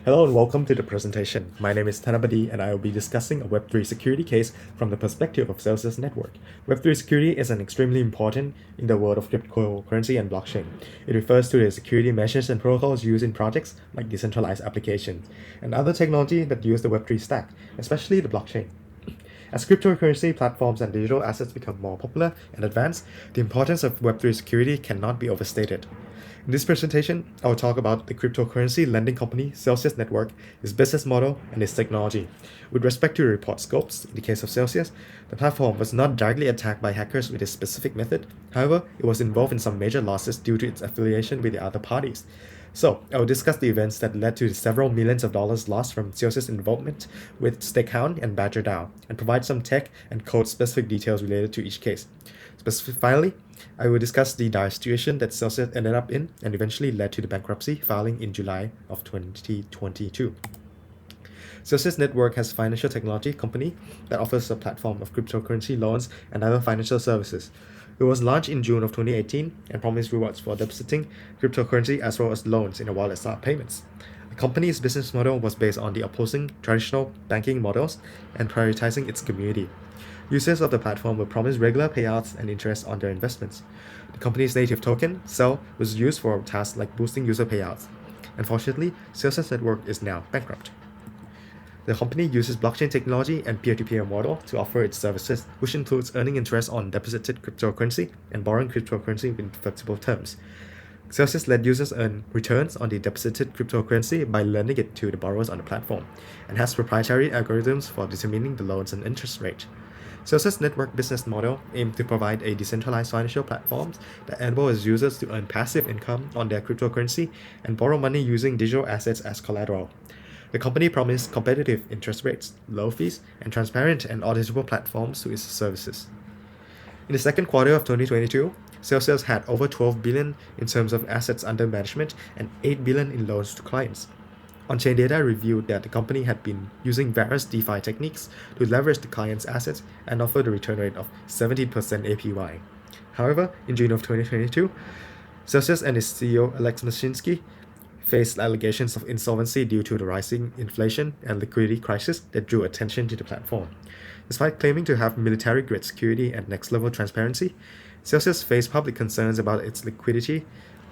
Hello and welcome to the presentation. My name is Tanabadi and I will be discussing a Web3 security case from the perspective of Celsius Network. Web3 security is an extremely important in the world of cryptocurrency and blockchain. It refers to the security measures and protocols used in projects like decentralized applications and other technology that use the Web3 stack, especially the blockchain. As cryptocurrency platforms and digital assets become more popular and advanced, the importance of Web3 security cannot be overstated. In this presentation, I will talk about the cryptocurrency lending company Celsius Network, its business model, and its technology. With respect to the report scopes, in the case of Celsius, the platform was not directly attacked by hackers with a specific method. However, it was involved in some major losses due to its affiliation with the other parties. So, I will discuss the events that led to the several millions of dollars lost from Celsius' involvement with Stakehound and BadgerDAO, and provide some tech and code-specific details related to each case. Finally, I will discuss the dire situation that Celsius ended up in and eventually led to the bankruptcy filing in July of 2022. Celsius Network has a financial technology company that offers a platform of cryptocurrency loans and other financial services. It was launched in June of 2018 and promised rewards for depositing cryptocurrency as well as loans in a wallet-style payments. The company's business model was based on the opposing traditional banking models and prioritizing its community. Users of the platform were promised regular payouts and interest on their investments. The company's native token, CEL, was used for tasks like boosting user payouts. Unfortunately, Celsius Network is now bankrupt. The company uses blockchain technology and peer-to-peer model to offer its services, which includes earning interest on deposited cryptocurrency and borrowing cryptocurrency with flexible terms. Celsius let users earn returns on the deposited cryptocurrency by lending it to the borrowers on the platform, and has proprietary algorithms for determining the loans and interest rate. Celsius Network business model aims to provide a decentralized financial platform that enable its users to earn passive income on their cryptocurrency and borrow money using digital assets as collateral. The company promised competitive interest rates, low fees, and transparent and auditable platforms to its services. In the second quarter of 2022, Celsius had over $12 billion in terms of assets under management and $8 billion in loans to clients. On-chain data revealed that the company had been using various DeFi techniques to leverage the client's assets and offer the return rate of 17% APY. However, in June of 2022, Celsius and its CEO Alex Mashinsky faced allegations of insolvency due to the rising inflation and liquidity crisis that drew attention to the platform. Despite claiming to have military-grade security and next-level transparency, Celsius faced public concerns about its liquidity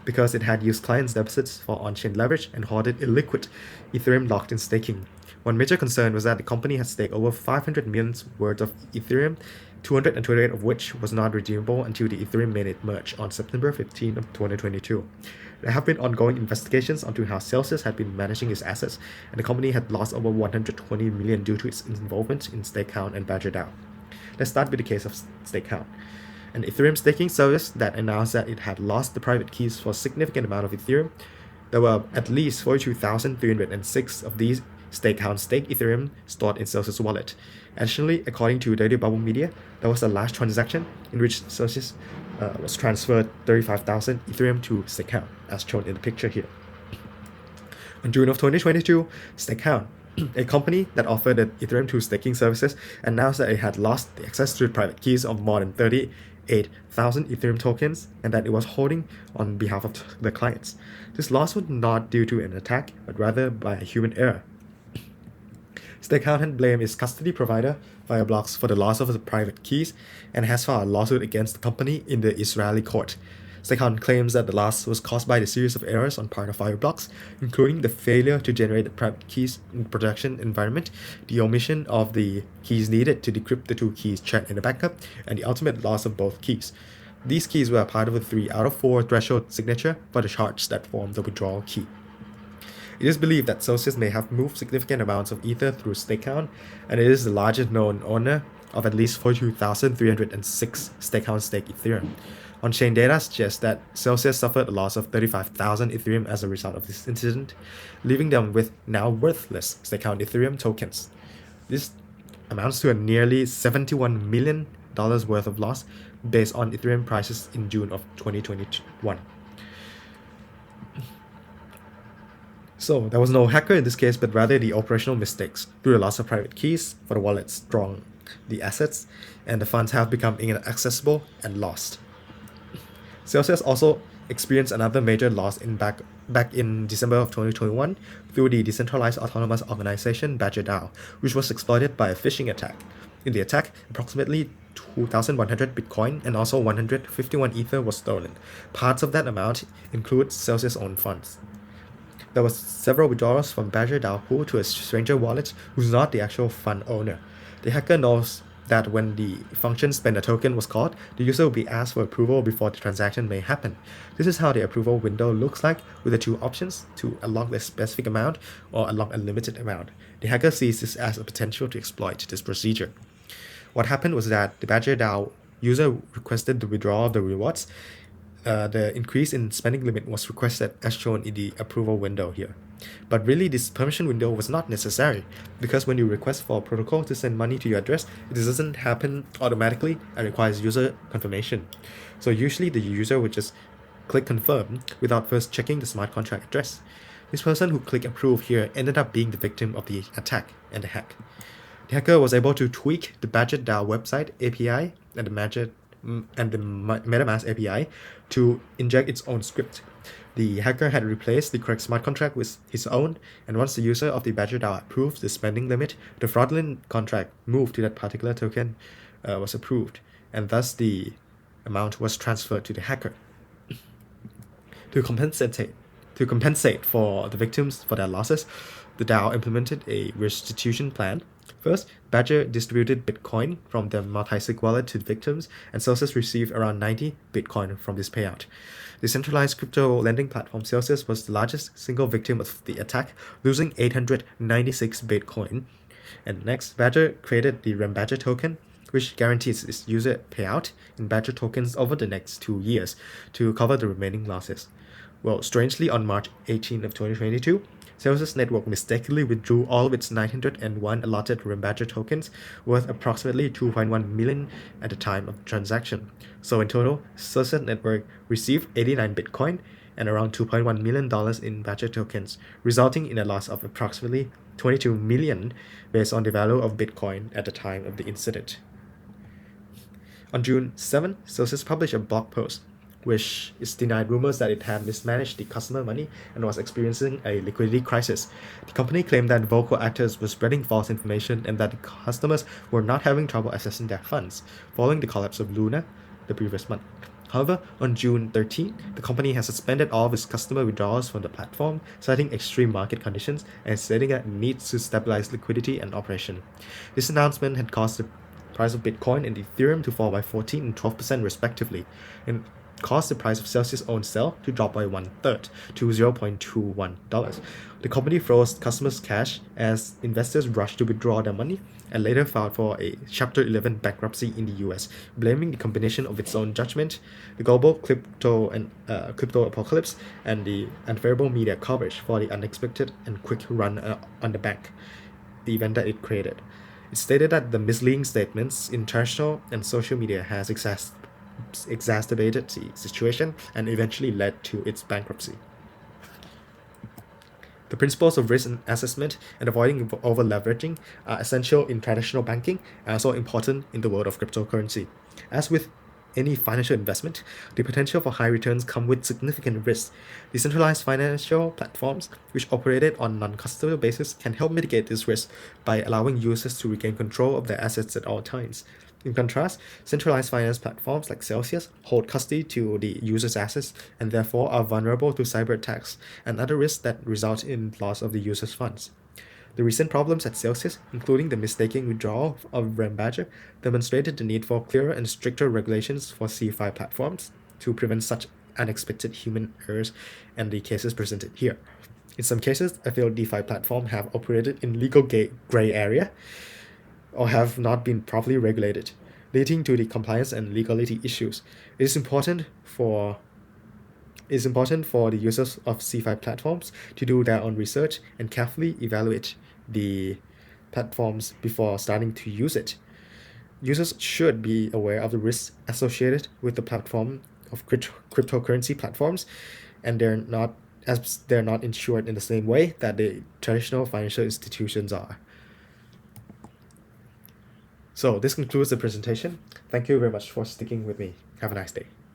because it had used clients' deposits for on-chain leverage and hoarded illiquid Ethereum locked in staking. One major concern was that the company had staked over 500 million worth of Ethereum, 228 of which was not redeemable until the Ethereum mainnet merge on September 15 of 2022. There have been ongoing investigations onto how Celsius had been managing its assets, and the company had lost over 120 million due to its involvement in Stakehound and BadgerDAO. Let's start with the case of Stakehound, an Ethereum staking service that announced that it had lost the private keys for a significant amount of Ethereum. There were at least 42,306 of these Stakehound staked Ethereum stored in Celsius' wallet. Additionally, according to Daily Bubble Media, there was a large transaction in which Celsius was transferred 35,000 Ethereum to Stakehound, as shown in the picture here. In June of 2022, Stakehound, a company that offered the Ethereum 2 staking services, announced that it had lost the access to the private keys of more than 38,000 Ethereum tokens and that it was holding on behalf of the clients. This loss was not due to an attack, but rather by a human error. Stakehound had blamed its custody provider, Fireblocks, for the loss of the private keys and has filed a lawsuit against the company in the Israeli court. Stakehound claims that the loss was caused by the series of errors on part of Fireblocks, including the failure to generate the private keys in production environment, the omission of the keys needed to decrypt the two keys trapped in the backup, and the ultimate loss of both keys. These keys were a part of a 3 out of 4 threshold signature for the shards that form the withdrawal key. It is believed that Celsius may have moved significant amounts of Ether through Stakehound, and it is the largest known owner of at least 42,306 Stakehound staked Ethereum. On-chain data suggests that Celsius suffered a loss of 35,000 Ethereum as a result of this incident, leaving them with now worthless Stakehound Ethereum tokens. This amounts to a nearly $71 million worth of loss based on Ethereum prices in June of 2021. So there was no hacker in this case, but rather the operational mistakes through the loss of private keys for the wallets drawn the assets, and the funds have become inaccessible and lost. Celsius also experienced another major loss in back back in December of 2021 through the decentralized autonomous organization Badger DAO, which was exploited by a phishing attack. In the attack, approximately 2,100 Bitcoin and also 151 Ether was stolen. Parts of that amount include Celsius' own funds. There was several withdrawals from Badger DAO pool to a stranger wallet who's not the actual fund owner. The hacker knows that when the function spend a token was called, the user will be asked for approval before the transaction may happen. This is how the approval window looks like, with the two options to unlock a specific amount or unlock a limited amount. The hacker sees this as a potential to exploit this procedure. What happened was that the Badger DAO user requested the withdrawal of the rewards. The increase in spending limit was requested as shown in the approval window here. But really, this permission window was not necessary, because when you request for a protocol to send money to your address, it doesn't happen automatically and requires user confirmation. So usually the user would just click confirm without first checking the smart contract address. This person who clicked approve here ended up being the victim of the attack and the hack. The hacker was able to tweak the Badger DAO website API and the MetaMask API to inject its own script. The hacker had replaced the correct smart contract with his own, and once the user of the Badger DAO approved the spending limit, the fraudulent contract moved to that particular token was approved, and thus the amount was transferred to the hacker. To compensate for the victims for their losses, the DAO implemented a restitution plan. First, Badger distributed Bitcoin from their multi-sig wallet to the victims, and Celsius received around 90 Bitcoin from this payout. The centralized crypto lending platform Celsius was the largest single victim of the attack, losing 896 Bitcoin. And next, Badger created the Badger token, which guarantees its user payout in Badger tokens over the next 2 years to cover the remaining losses. Well, strangely, on March 18 of 2022, Celsius Network mistakenly withdrew all of its 901 allotted Badger tokens, worth approximately 2.1 million at the time of the transaction. So in total, Celsius Network received 89 Bitcoin and around $2.1 million in Badger tokens, resulting in a loss of approximately 22 million based on the value of Bitcoin at the time of the incident. On June 7, Celsius published a blog post which is denied rumors that it had mismanaged the customer money and was experiencing a liquidity crisis. The company claimed that vocal actors were spreading false information and that the customers were not having trouble accessing their funds, following the collapse of Luna the previous month. However, on June 13, the company has suspended all of its customer withdrawals from the platform, citing extreme market conditions and stating that it needs to stabilize liquidity and operation. This announcement had caused the price of Bitcoin and Ethereum to fall by 14% and 12% respectively, and caused the price of Celsius' own cell to drop by 1/3 to $0.21. The company froze customers' cash as investors rushed to withdraw their money and later filed for a Chapter 11 bankruptcy in the US, blaming the combination of its own judgment, the global crypto apocalypse, and the unfavorable media coverage for the unexpected and quick run on the bank, the event that it created. It stated that the misleading statements in traditional and social media has exacerbated the situation and eventually led to its bankruptcy. The principles of risk assessment and avoiding over-leveraging are essential in traditional banking and also important in the world of cryptocurrency. As with any financial investment, the potential for high returns come with significant risks. Decentralized financial platforms, which operated on a non-custodial basis, can help mitigate this risk by allowing users to regain control of their assets at all times. In contrast, centralized finance platforms like Celsius hold custody to the user's assets and therefore are vulnerable to cyber attacks and other risks that result in loss of the user's funds. The recent problems at Celsius, including the mistaken withdrawal of Badger, demonstrated the need for clearer and stricter regulations for CeFi platforms to prevent such unexpected human errors and the cases presented here. In some cases, I feel DeFi platforms have operated in legal gray area or have not been properly regulated, leading to the compliance and legality issues. It is important for the users of CeFi platforms to do their own research and carefully evaluate the platforms before starting to use it. Users should be aware of the risks associated with the platform of cryptocurrency platforms, and they're not insured in the same way that the traditional financial institutions are. So this concludes the presentation. Thank you very much for sticking with me. Have a nice day.